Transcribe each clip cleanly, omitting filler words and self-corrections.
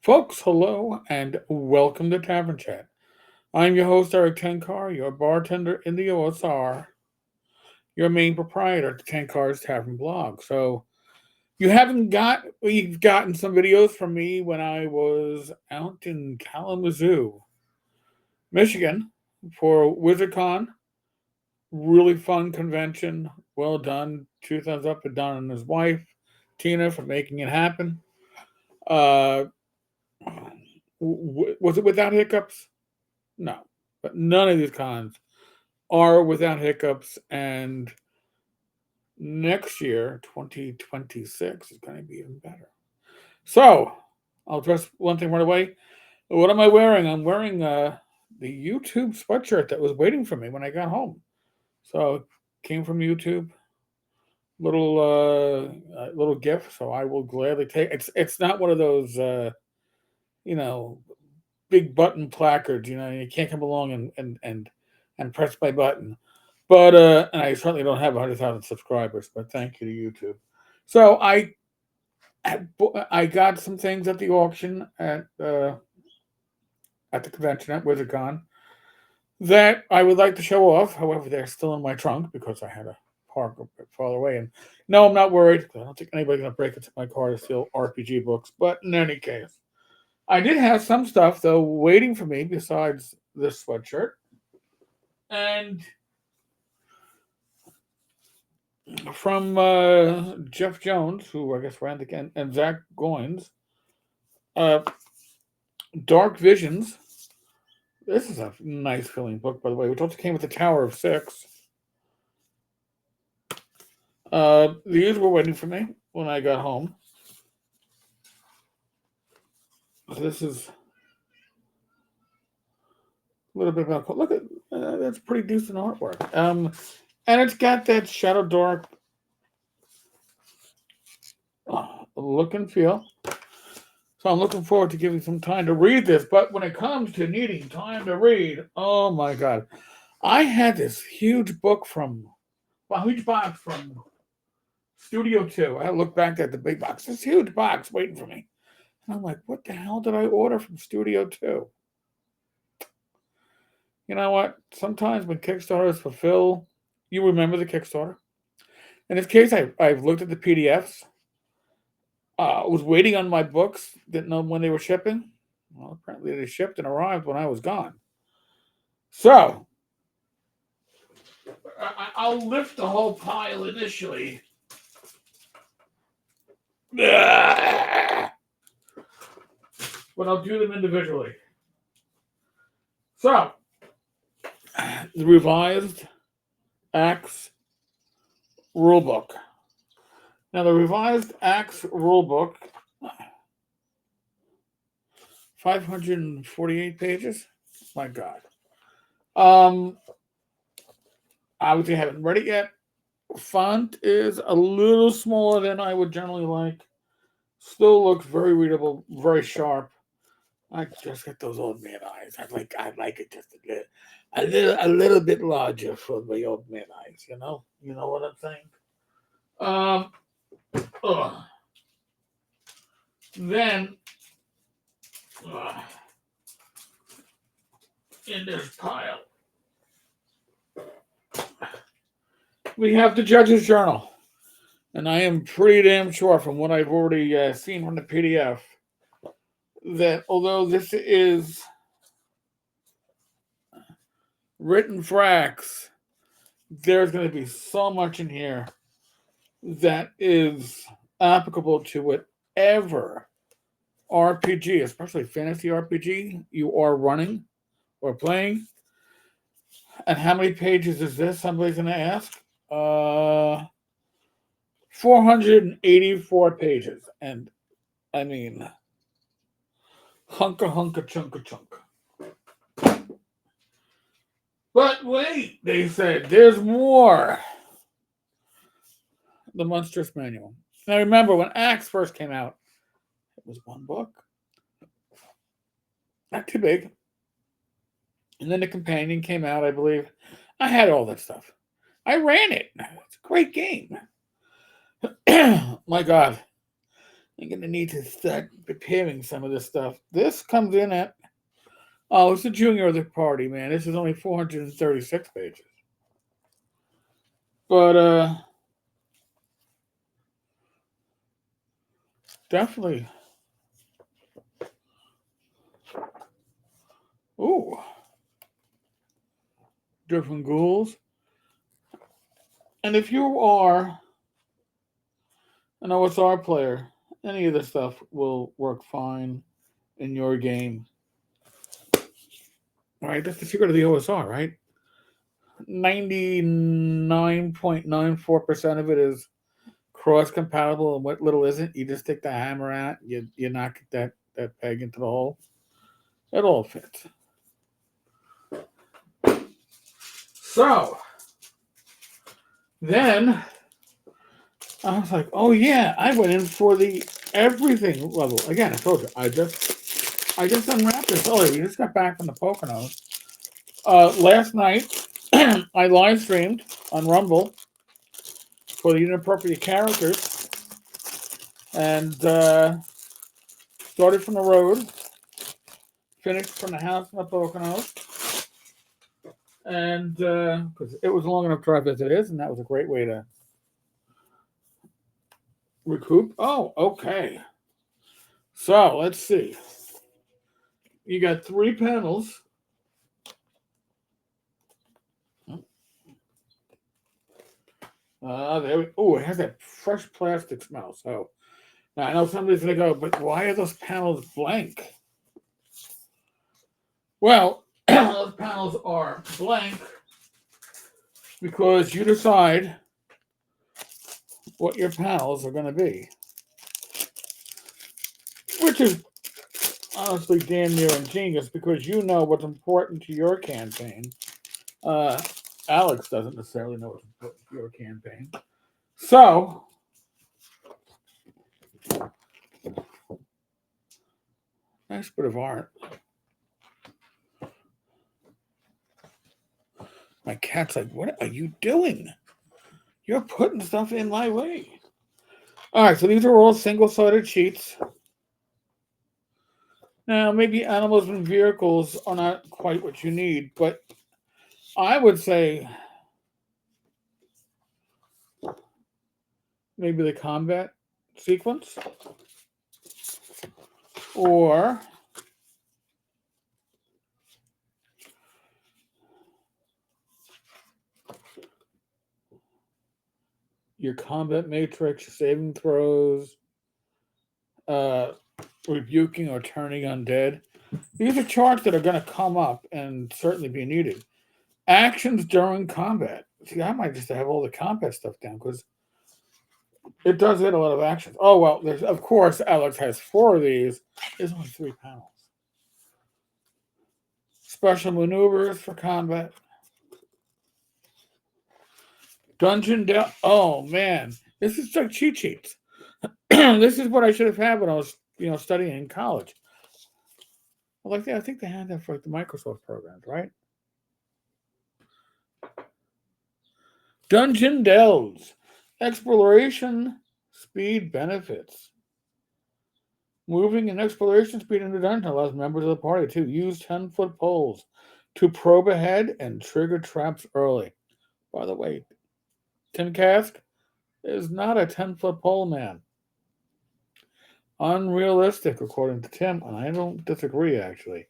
Folks, hello and welcome to Tavern Chat. I'm your host, Eric Tenkar, your bartender in the OSR, your main proprietor at Tenkar's Tavern blog. So, you've gotten some videos from me when I was out in Kalamazoo, Michigan for WizardCon. Really fun convention. Well done. Two thumbs up to Don and his wife, Tina, for making it happen. Uh, was it without hiccups? No, but none of these cons are without hiccups. And next year, 2026, is going to be even better. So I'll address one thing right away. What am I wearing? I'm wearing the YouTube sweatshirt that was waiting for me when I got home. So it came from YouTube. Little gift. So I will gladly take. It's not one of those you know big button placards. You can't come along and press my button. But and I certainly don't have 100,000 subscribers. But thank you to YouTube. So I got some things at the auction at the convention at WizardCon that I would like to show off. However, they're still in my trunk because I had to park a bit farther away. And no, I'm not worried. I don't think anybody's gonna break into my car to steal RPG books. But in any case, I did have some stuff though waiting for me besides this sweatshirt. And from Jeff Jones, who I guess ran the and Zach Goins, uh, Dark Visions. This is a nice feeling book, by the way, which also came with the Tower of Six. These were waiting for me when I got home. So this is a little bit about. Look at that's pretty decent artwork. And it's got that Shadow Dark look and feel. So I'm looking forward to giving some time to read this. But when it comes to needing time to read, oh my god, I had this huge book huge box from Studio Two. I look back at the big box, this huge box waiting for me, and I'm like, what the hell did I order from Studio Two? You know what? Sometimes when Kickstarters fulfill, you remember the Kickstarter. In this case, I've looked at the PDFs. Was waiting on my books. Didn't know when they were shipping. Well, apparently they shipped and arrived when I was gone. So I'll lift the whole pile initially. But I'll do them individually. So the revised ACKS rulebook. Now the revised ACKS rulebook, 548 pages. My God. Obviously haven't read it yet. Font is a little smaller than I would generally like. Still looks very readable, very sharp. I just get those old man eyes. I like it just a little bit larger for my old man eyes. You know what I'm saying. Um. Ugh. Then in this pile we have the judge's journal, and I am pretty damn sure from what I've already seen from the PDF that although this is written for ACKS, there's going to be so much in here that is applicable to whatever RPG, especially fantasy RPG, you are running or playing. And how many pages is this? Somebody's going to ask. 484 pages. And I mean, hunka chunka chunk. But wait, they said, there's more. The Monstrous Manual. Now remember, when ACKS first came out, it was one book. Not too big. And then the companion came out, I believe. I had all that stuff. I ran it. It's a great game. My God. I'm going to need to start preparing some of this stuff. This comes in at, oh, it's the junior of the party, man. This is only 436 pages. But definitely. Ooh, different ghouls. And if you are an OSR player, any of this stuff will work fine in your game. All right, that's the secret of the OSR, right? 99.94% of it is cross compatible, and what little isn't, you just stick the hammer out, you knock that peg into the hole. It all fits. So then I was like, oh yeah, I went in for the everything level. Again, I told you, I just unwrapped this earlier. We just got back from the Poconos. Last night I live streamed on Rumble for the inappropriate characters and started from the road, finished from the house in the Poconos. And because it was a long enough drive as it is, and that was a great way to recoup. Oh, okay. So let's see. You got 3 panels. There we. Oh, it has that fresh plastic smell. So now I know somebody's gonna go, but why are those panels blank? Well, those panels are blank because you decide what your panels are going to be, which is honestly damn near ingenious because you know what's important to your campaign. Alex doesn't necessarily know what's important to your campaign. So, nice bit of art. My cat's like, what are you doing? You're putting stuff in my way. All right, so these are all single-sided sheets. Now, maybe animals and vehicles are not quite what you need, but I would say maybe the combat sequence or your combat matrix, saving throws, rebuking or turning undead. These are charts that are going to come up and certainly be needed. Actions during combat. See, I might just have all the combat stuff down because it does get a lot of actions. Oh, well, there's, of course, Alex has 4 of these. There's only 3 panels. Special maneuvers for combat. Oh, man. This is like cheat sheets. This is what I should have had when I was, studying in college. Well, I think they had that for the Microsoft programs, right? Dungeon delves. Exploration speed benefits. Moving and exploration speed in the dungeon allows members of the party to use 10-foot poles to probe ahead and trigger traps early. By the way, Tim Cask is not a 10-foot pole man. Unrealistic, according to Tim, and I don't disagree, actually.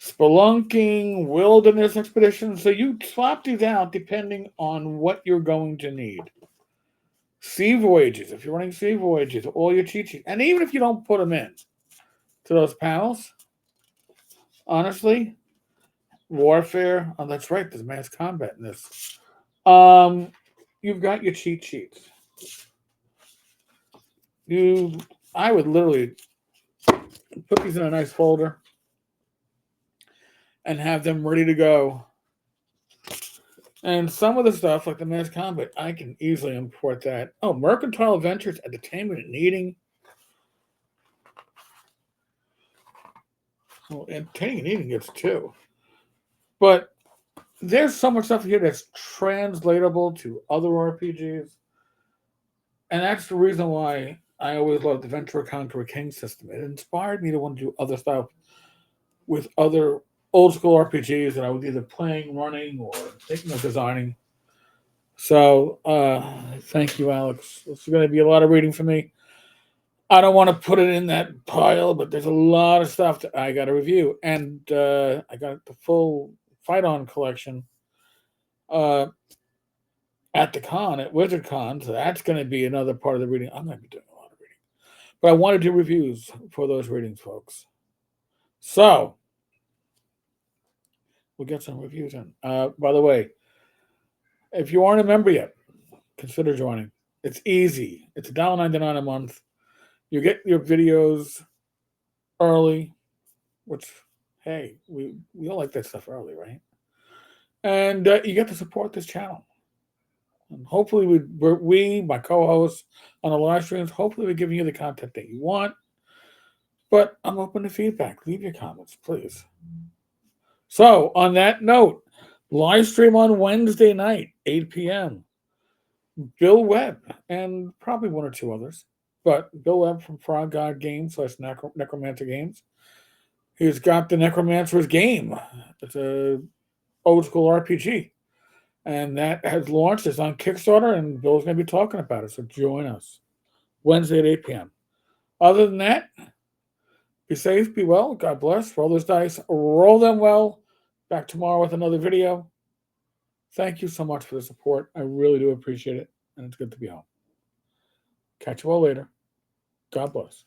Spelunking, wilderness expeditions. So you swap these out depending on what you're going to need. Sea voyages. If you're running sea voyages, all your cheat sheets. And even if you don't put them in to those panels, honestly, warfare. Oh, that's right. There's mass combat in this. You've got your cheat sheets. I would literally put these in a nice folder and have them ready to go. And some of the stuff, like the mass combat, I can easily import that. Oh, mercantile adventures, entertainment and eating. Well, entertaining and eating gets 2. But there's so much stuff here that's translatable to other RPGs. And that's the reason why I always loved the Ventura Conqueror King system. It inspired me to want to do other stuff with other old school RPGs that I was either playing, running, or thinking of designing. So, thank you, Alex. It's going to be a lot of reading for me. I don't want to put it in that pile, but there's a lot of stuff that I got to review, and I got the full Fight On collection uh, at the con at Wizard Con, so that's going to be another part of the reading. I'm going to be doing a lot of reading, but I want to do reviews for those readings, folks. So we'll get some reviews in. By the way, if you aren't a member yet, consider joining. It's easy. It's $1.99 a month. You get your videos early, which, hey, we all like that stuff early, right? And you get to support this channel. And hopefully, my co-hosts on the live streams, hopefully we're giving you the content that you want. But I'm open to feedback. Leave your comments, please. So, on that note, live stream on Wednesday night, 8 p.m. Bill Webb and probably one or two others, but Bill Webb from Frog God Games / Necromancer Games. He's got the Necromancer's game. It's a old school RPG, and that has launched. It's on Kickstarter, and Bill's going to be talking about it. So join us Wednesday at 8 p.m. Other than that, be safe, be well, God bless. Roll those dice, roll them well. Back tomorrow with another video. Thank you so much for the support. I really do appreciate it, and it's good to be home. Catch you all later. God bless.